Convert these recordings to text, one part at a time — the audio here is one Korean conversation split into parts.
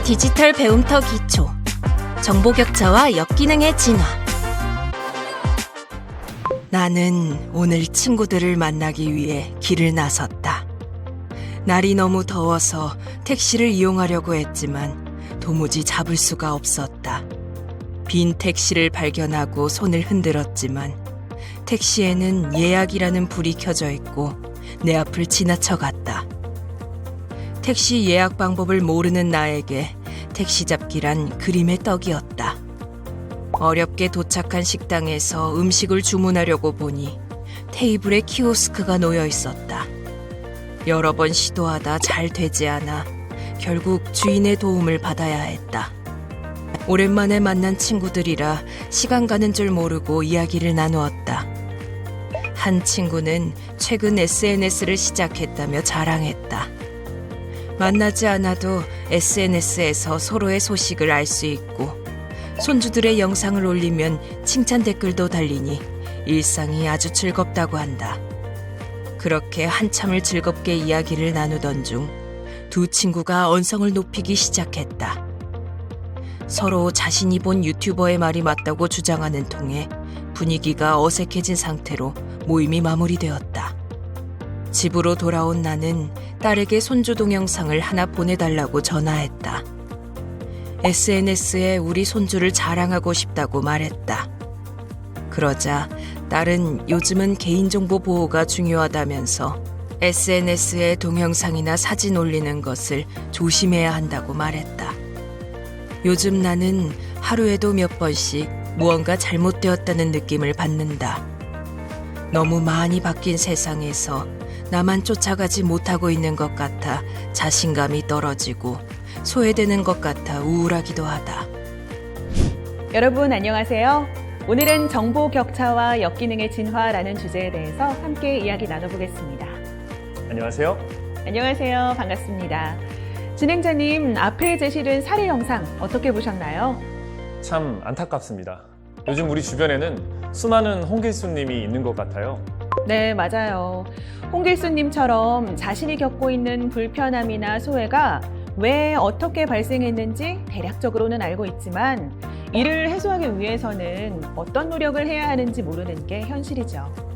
디지털 배움터 기초, 정보 격차와 역기능의 진화. 나는 오늘 친구들을 만나기 위해 길을 나섰다. 날이 너무 더워서 택시를 이용하려고 했지만 도무지 잡을 수가 없었다. 빈 택시를 발견하고 손을 흔들었지만 택시에는 예약이라는 불이 켜져 있고 내 앞을 지나쳐 갔다. 택시 예약 방법을 모르는 나에게 택시 잡기란 그림의 떡이었다. 어렵게 도착한 식당에서 음식을 주문하려고 보니 테이블에 키오스크가 놓여 있었다. 여러 번 시도하다 잘 되지 않아 결국 주인의 도움을 받아야 했다. 오랜만에 만난 친구들이라 시간 가는 줄 모르고 이야기를 나누었다. 한 친구는 최근 SNS를 시작했다며 자랑했다. 만나지 않아도 SNS에서 서로의 소식을 알 수 있고 손주들의 영상을 올리면 칭찬 댓글도 달리니 일상이 아주 즐겁다고 한다. 그렇게 한참을 즐겁게 이야기를 나누던 중 두 친구가 언성을 높이기 시작했다. 서로 자신이 본 유튜버의 말이 맞다고 주장하는 통에 분위기가 어색해진 상태로 모임이 마무리되었다. 집으로 돌아온 나는 딸에게 손주 동영상을 하나 보내달라고 전화했다. SNS에 우리 손주를 자랑하고 싶다고 말했다. 그러자 딸은 요즘은 개인정보 보호가 중요하다면서 SNS에 동영상이나 사진 올리는 것을 조심해야 한다고 말했다. 요즘 나는 하루에도 몇 번씩 무언가 잘못되었다는 느낌을 받는다. 너무 많이 바뀐 세상에서 나만 쫓아가지 못하고 있는 것 같아 자신감이 떨어지고 소외되는 것 같아 우울하기도 하다. 여러분 안녕하세요. 오늘은 정보 격차와 역기능의 진화라는 주제에 대해서 함께 이야기 나눠보겠습니다. 안녕하세요. 안녕하세요. 반갑습니다. 진행자님, 앞에 제시된 사례 영상 어떻게 보셨나요? 참 안타깝습니다. 요즘 우리 주변에는 수많은 홍길수님이 있는 것 같아요. 네, 맞아요. 홍길수님처럼 자신이 겪고 있는 불편함이나 소외가 왜 어떻게 발생했는지 대략적으로는 알고 있지만 이를 해소하기 위해서는 어떤 노력을 해야 하는지 모르는 게 현실이죠.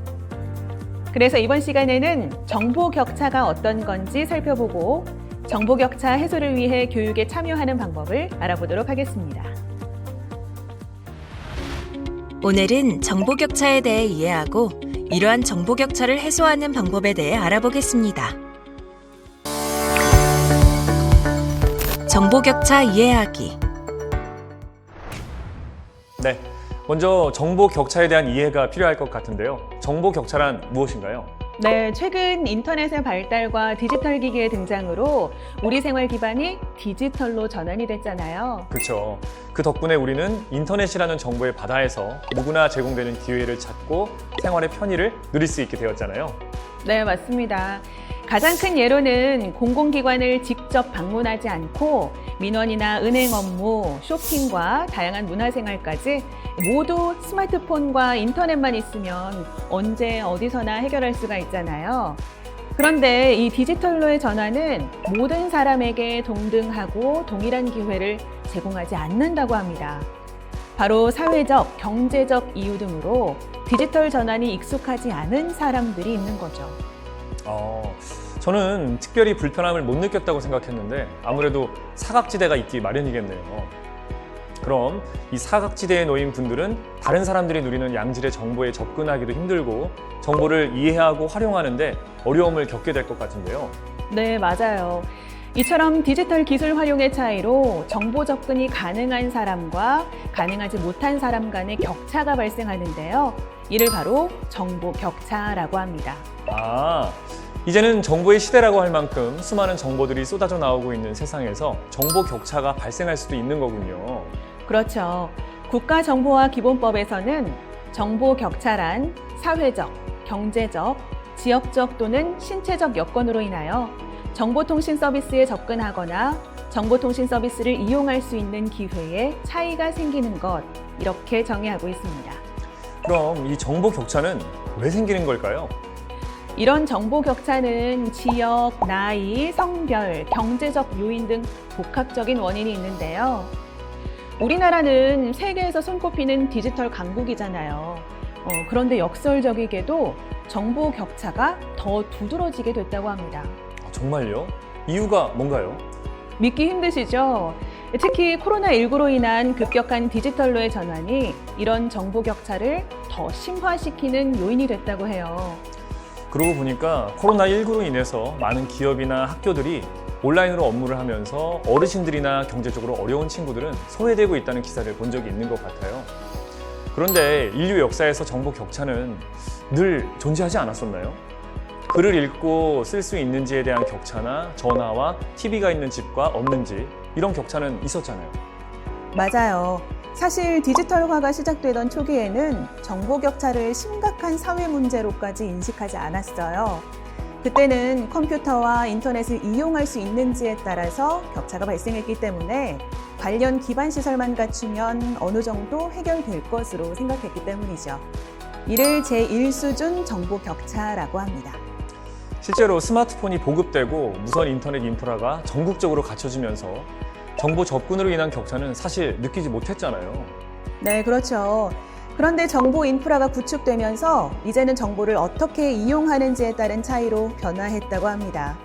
그래서 이번 시간에는 정보 격차가 어떤 건지 살펴보고 정보 격차 해소를 위해 교육에 참여하는 방법을 알아보도록 하겠습니다. 오늘은 정보 격차에 대해 이해하고 이러한 정보 격차를 해소하는 방법에 대해 알아보겠습니다. 정보 격차 이해하기. 네, 먼저 정보 격차에 대한 이해가 필요할 것 같은데요. 정보 격차란 무엇인가요? 네, 최근 인터넷의 발달과 디지털 기기의 등장으로 우리 생활 기반이 디지털로 전환이 됐잖아요. 그렇죠. 그 덕분에 우리는 인터넷이라는 정보의 바다에서 누구나 제공되는 기회를 찾고 생활의 편의를 누릴 수 있게 되었잖아요. 네, 맞습니다. 가장 큰 예로는 공공기관을 직접 방문하지 않고 민원이나 은행 업무, 쇼핑과 다양한 문화생활까지 모두 스마트폰과 인터넷만 있으면 언제 어디서나 해결할 수가 있잖아요. 그런데 이 디지털로의 전환은 모든 사람에게 동등하고 동일한 기회를 제공하지 않는다고 합니다. 바로 사회적, 경제적 이유 등으로 디지털 전환이 익숙하지 않은 사람들이 있는 거죠. 저는 특별히 불편함을 못 느꼈다고 생각했는데 아무래도 사각지대가 있기 마련이겠네요. 그럼 이 사각지대에 놓인 분들은 다른 사람들이 누리는 양질의 정보에 접근하기도 힘들고 정보를 이해하고 활용하는데 어려움을 겪게 될 것 같은데요. 네, 맞아요. 이처럼 디지털 기술 활용의 차이로 정보 접근이 가능한 사람과 가능하지 못한 사람 간의 격차가 발생하는데요. 이를 바로 정보 격차라고 합니다. 이제는 정보의 시대라고 할 만큼 수많은 정보들이 쏟아져 나오고 있는 세상에서 정보 격차가 발생할 수도 있는 거군요. 그렇죠. 국가정보화기본법에서는 정보 격차란 사회적, 경제적, 지역적 또는 신체적 여건으로 인하여 정보통신 서비스에 접근하거나 정보통신 서비스를 이용할 수 있는 기회에 차이가 생기는 것, 이렇게 정의하고 있습니다. 그럼 이 정보 격차는 왜 생기는 걸까요? 이런 정보 격차는 지역, 나이, 성별, 경제적 요인 등 복합적인 원인이 있는데요. 우리나라는 세계에서 손꼽히는 디지털 강국이잖아요. 그런데 역설적이게도 정보 격차가 더 두드러지게 됐다고 합니다. 정말요? 이유가 뭔가요? 믿기 힘드시죠? 특히 코로나19로 인한 급격한 디지털로의 전환이 이런 정보 격차를 더 심화시키는 요인이 됐다고 해요. 그러고 보니까 코로나19로 인해서 많은 기업이나 학교들이 온라인으로 업무를 하면서 어르신들이나 경제적으로 어려운 친구들은 소외되고 있다는 기사를 본 적이 있는 것 같아요. 그런데 인류 역사에서 정보 격차는 늘 존재하지 않았었나요? 글을 읽고 쓸 수 있는지에 대한 격차나 전화와 TV가 있는 집과 없는 집, 이런 격차는 있었잖아요. 맞아요. 사실 디지털화가 시작되던 초기에는 정보 격차를 심각한 사회 문제로까지 인식하지 않았어요. 그때는 컴퓨터와 인터넷을 이용할 수 있는지에 따라서 격차가 발생했기 때문에 관련 기반 시설만 갖추면 어느 정도 해결될 것으로 생각했기 때문이죠. 이를 제1수준 정보 격차라고 합니다. 실제로 스마트폰이 보급되고 무선 인터넷 인프라가 전국적으로 갖춰지면서 정보 접근으로 인한 격차는 사실 느끼지 못했잖아요. 네, 그렇죠. 그런데 정보 인프라가 구축되면서 이제는 정보를 어떻게 이용하는지에 따른 차이로 변화했다고 합니다.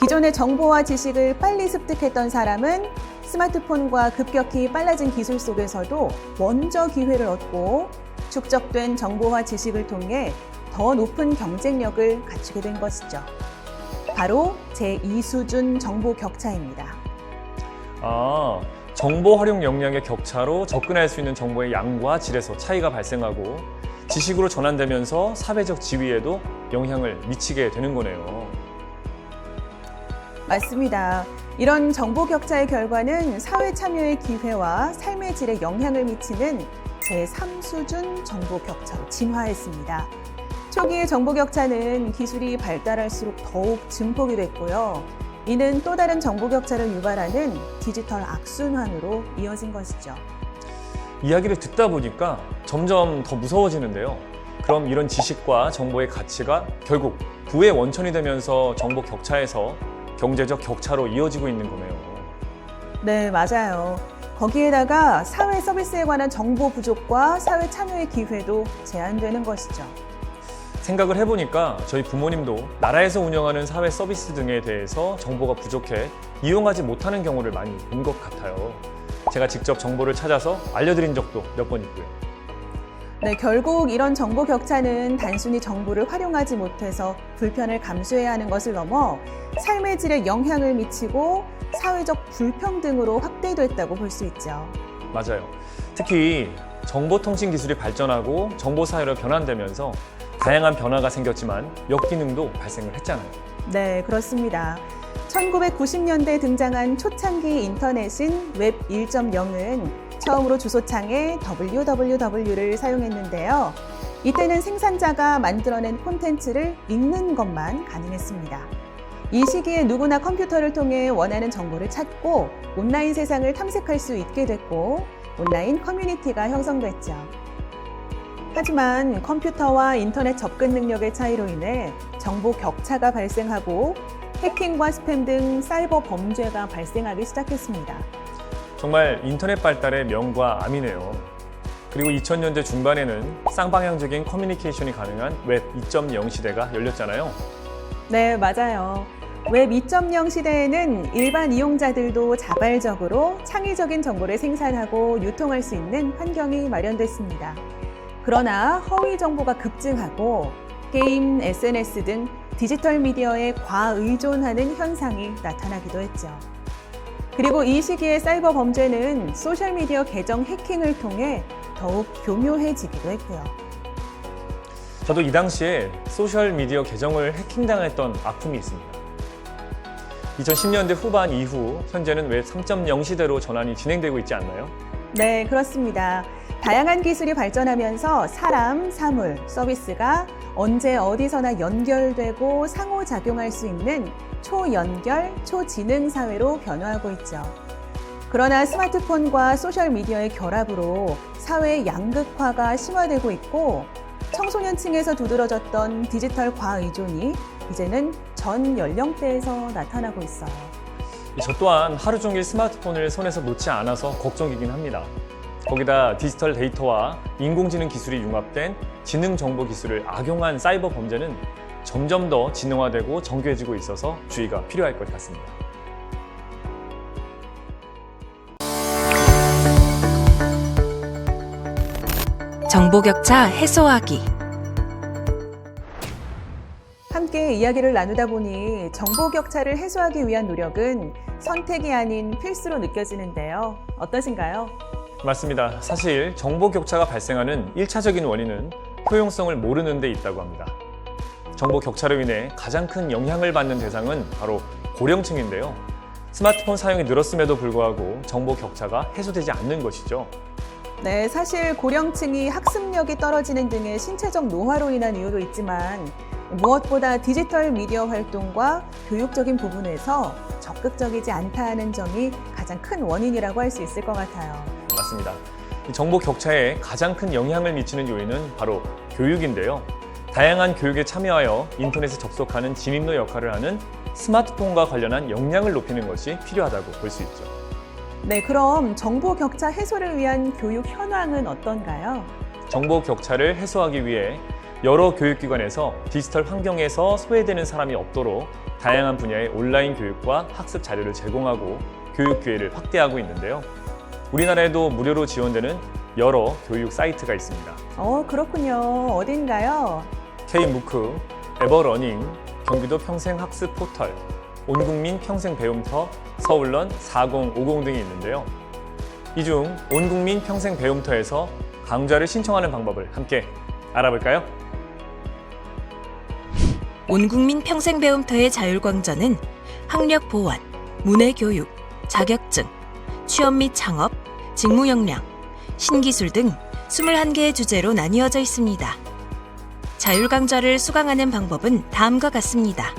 기존의 정보와 지식을 빨리 습득했던 사람은 스마트폰과 급격히 빨라진 기술 속에서도 먼저 기회를 얻고 축적된 정보와 지식을 통해 더 높은 경쟁력을 갖추게 된 것이죠. 바로 제2수준 정보 격차입니다. 정보 활용 역량의 격차로 접근할 수 있는 정보의 양과 질에서 차이가 발생하고 지식으로 전환되면서 사회적 지위에도 영향을 미치게 되는 거네요. 맞습니다. 이런 정보 격차의 결과는 사회 참여의 기회와 삶의 질에 영향을 미치는 제3수준 정보 격차로 진화했습니다. 초기의 정보 격차는 기술이 발달할수록 더욱 증폭이 됐고요. 이는 또 다른 정보 격차를 유발하는 디지털 악순환으로 이어진 것이죠. 이야기를 듣다 보니까 점점 더 무서워지는데요. 그럼 이런 지식과 정보의 가치가 결국 부의 원천이 되면서 정보 격차에서 경제적 격차로 이어지고 있는 거네요. 네, 맞아요. 거기에다가 사회 서비스에 관한 정보 부족과 사회 참여의 기회도 제한되는 것이죠. 생각을 해보니까 저희 부모님도 나라에서 운영하는 사회 서비스 등에 대해서 정보가 부족해 이용하지 못하는 경우를 많이 본 것 같아요. 제가 직접 정보를 찾아서 알려드린 적도 몇 번 있고요. 네, 결국 이런 정보 격차는 단순히 정보를 활용하지 못해서 불편을 감수해야 하는 것을 넘어 삶의 질에 영향을 미치고 사회적 불평등으로 확대됐다고 볼 수 있죠. 맞아요. 특히 정보통신 기술이 발전하고 정보사회로 변환되면서 다양한 변화가 생겼지만 역기능도 발생을 했잖아요. 네, 그렇습니다. 1990년대에 등장한 초창기 인터넷인 웹 1.0은 처음으로 주소창에 www를 사용했는데요. 이때는 생산자가 만들어낸 콘텐츠를 읽는 것만 가능했습니다. 이 시기에 누구나 컴퓨터를 통해 원하는 정보를 찾고 온라인 세상을 탐색할 수 있게 됐고 온라인 커뮤니티가 형성됐죠. 하지만 컴퓨터와 인터넷 접근 능력의 차이로 인해 정보 격차가 발생하고 해킹과 스팸 등 사이버 범죄가 발생하기 시작했습니다. 정말 인터넷 발달의 명과 암이네요. 그리고 2000년대 중반에는 쌍방향적인 커뮤니케이션이 가능한 웹 2.0 시대가 열렸잖아요. 네, 맞아요. 웹 2.0 시대에는 일반 이용자들도 자발적으로 창의적인 정보를 생산하고 유통할 수 있는 환경이 마련됐습니다. 그러나 허위 정보가 급증하고 게임, SNS 등 디지털 미디어에 과의존하는 현상이 나타나기도 했죠. 그리고 이 시기의 사이버 범죄는 소셜미디어 계정 해킹을 통해 더욱 교묘해지기도 했고요. 저도 이 당시에 소셜미디어 계정을 해킹당했던 아픔이 있습니다. 2010년대 후반 이후 현재는 웹 3.0 시대로 전환이 진행되고 있지 않나요? 네, 그렇습니다. 다양한 기술이 발전하면서 사람, 사물, 서비스가 언제 어디서나 연결되고 상호작용할 수 있는 초연결, 초지능 사회로 변화하고 있죠. 그러나 스마트폰과 소셜미디어의 결합으로 사회 양극화가 심화되고 있고 청소년층에서 두드러졌던 디지털 과의존이 이제는 전 연령대에서 나타나고 있어요. 저 또한 하루 종일 스마트폰을 손에서 놓지 않아서 걱정이긴 합니다. 거기다 디지털 데이터와 인공지능 기술이 융합된 지능정보 기술을 악용한 사이버 범죄는 점점 더 진화되고 정교해지고 있어서 주의가 필요할 것 같습니다. 정보 격차 해소하기. 함께 이야기를 나누다 보니 정보 격차를 해소하기 위한 노력은 선택이 아닌 필수로 느껴지는데요. 어떠신가요? 맞습니다. 사실 정보 격차가 발생하는 1차적인 원인은 효용성을 모르는 데 있다고 합니다. 정보 격차로 인해 가장 큰 영향을 받는 대상은 바로 고령층인데요. 스마트폰 사용이 늘었음에도 불구하고 정보 격차가 해소되지 않는 것이죠. 네, 사실 고령층이 학습력이 떨어지는 등의 신체적 노화로 인한 이유도 있지만 무엇보다 디지털 미디어 활동과 교육적인 부분에서 적극적이지 않다는 점이 가장 큰 원인이라고 할 수 있을 것 같아요. 맞습니다. 이 정보 격차에 가장 큰 영향을 미치는 요인은 바로 교육인데요. 다양한 교육에 참여하여 인터넷에 접속하는 진입로 역할을 하는 스마트폰과 관련한 역량을 높이는 것이 필요하다고 볼 수 있죠. 네, 그럼 정보 격차 해소를 위한 교육 현황은 어떤가요? 정보 격차를 해소하기 위해 여러 교육기관에서 디지털 환경에서 소외되는 사람이 없도록 다양한 분야의 온라인 교육과 학습 자료를 제공하고 교육 기회를 확대하고 있는데요. 우리나라에도 무료로 지원되는 여러 교육 사이트가 있습니다. 그렇군요. 어딘가요? K-MOOC, 에버러닝, 경기도 평생학습 포털, 온국민 평생배움터, 서울런 4050 등이 있는데요. 이 중 온국민 평생배움터에서 강좌를 신청하는 방법을 함께 알아볼까요? 온국민 평생배움터의 자율강좌는 학력 보완, 문해교육, 자격증, 취업 및 창업, 직무 역량, 신기술 등 21개의 주제로 나뉘어져 있습니다. 자율강좌를 수강하는 방법은 다음과 같습니다.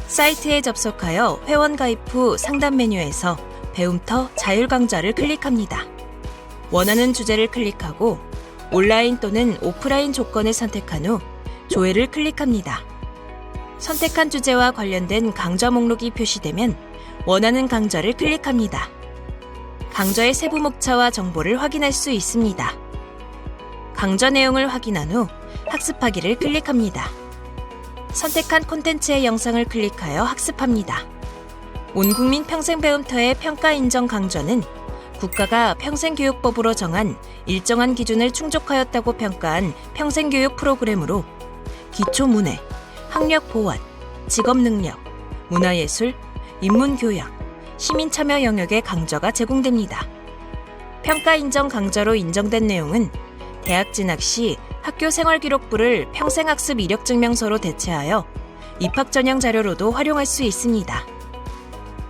사이트에 접속하여 회원 가입 후 상단 메뉴에서 배움터 자율강좌를 클릭합니다. 원하는 주제를 클릭하고 온라인 또는 오프라인 조건을 선택한 후 조회를 클릭합니다. 선택한 주제와 관련된 강좌 목록이 표시되면 원하는 강좌를 클릭합니다. 강좌의 세부 목차와 정보를 확인할 수 있습니다. 강좌 내용을 확인한 후 학습하기를 클릭합니다. 선택한 콘텐츠의 영상을 클릭하여 학습합니다. 온국민 평생배움터의 평가 인정 강좌는 국가가 평생교육법으로 정한 일정한 기준을 충족하였다고 평가한 평생교육 프로그램으로 기초문해, 학력 보완, 직업능력, 문화예술, 인문교양, 시민참여 영역의 강좌가 제공됩니다. 평가 인정 강좌로 인정된 내용은 대학 진학 시 학교 생활기록부를 평생학습 이력증명서로 대체하여 입학 전형 자료로도 활용할 수 있습니다.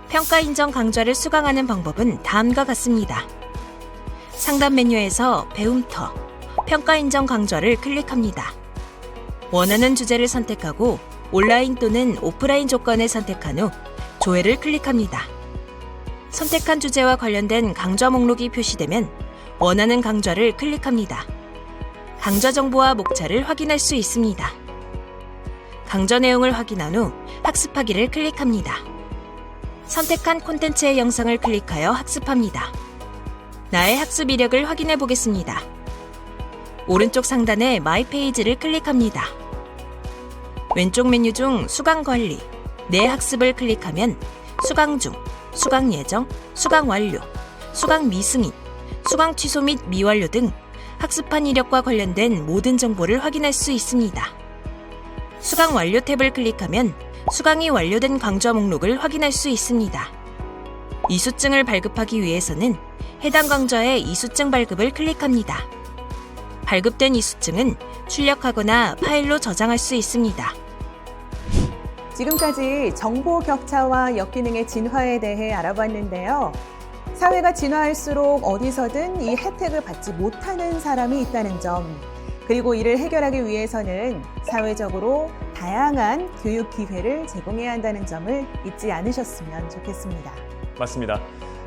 평가 인정 강좌를 수강하는 방법은 다음과 같습니다. 상단 메뉴에서 배움터, 평가 인정 강좌를 클릭합니다. 원하는 주제를 선택하고 온라인 또는 오프라인 조건을 선택한 후 조회를 클릭합니다. 선택한 주제와 관련된 강좌 목록이 표시되면 원하는 강좌를 클릭합니다. 강좌 정보와 목차를 확인할 수 있습니다. 강좌 내용을 확인한 후 학습하기를 클릭합니다. 선택한 콘텐츠의 영상을 클릭하여 학습합니다. 나의 학습 이력을 확인해 보겠습니다. 오른쪽 상단의 마이 페이지를 클릭합니다. 왼쪽 메뉴 중 수강 관리, 내 학습을 클릭하면 수강 중, 수강 예정, 수강 완료, 수강 미승인, 수강 취소 및 미완료 등 학습한 이력과 관련된 모든 정보를 확인할 수 있습니다. 수강 완료 탭을 클릭하면 수강이 완료된 강좌 목록을 확인할 수 있습니다. 이수증을 발급하기 위해서는 해당 강좌의 이수증 발급을 클릭합니다. 발급된 이수증은 출력하거나 파일로 저장할 수 있습니다. 지금까지 정보 격차와 역기능의 진화에 대해 알아봤는데요. 사회가 진화할수록 어디서든 이 혜택을 받지 못하는 사람이 있다는 점, 그리고 이를 해결하기 위해서는 사회적으로 다양한 교육 기회를 제공해야 한다는 점을 잊지 않으셨으면 좋겠습니다. 맞습니다.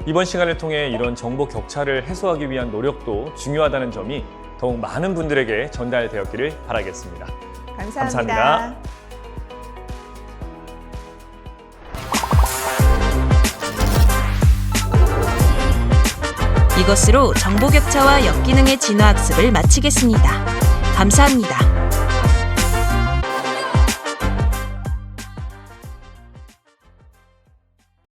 이번 시간을 통해 이런 정보 격차를 해소하기 위한 노력도 중요하다는 점이 더욱 많은 분들에게 전달되었기를 바라겠습니다. 감사합니다. 감사합니다. 이것으로 정보 격차와 역기능의 진화 학습을 마치겠습니다. 감사합니다.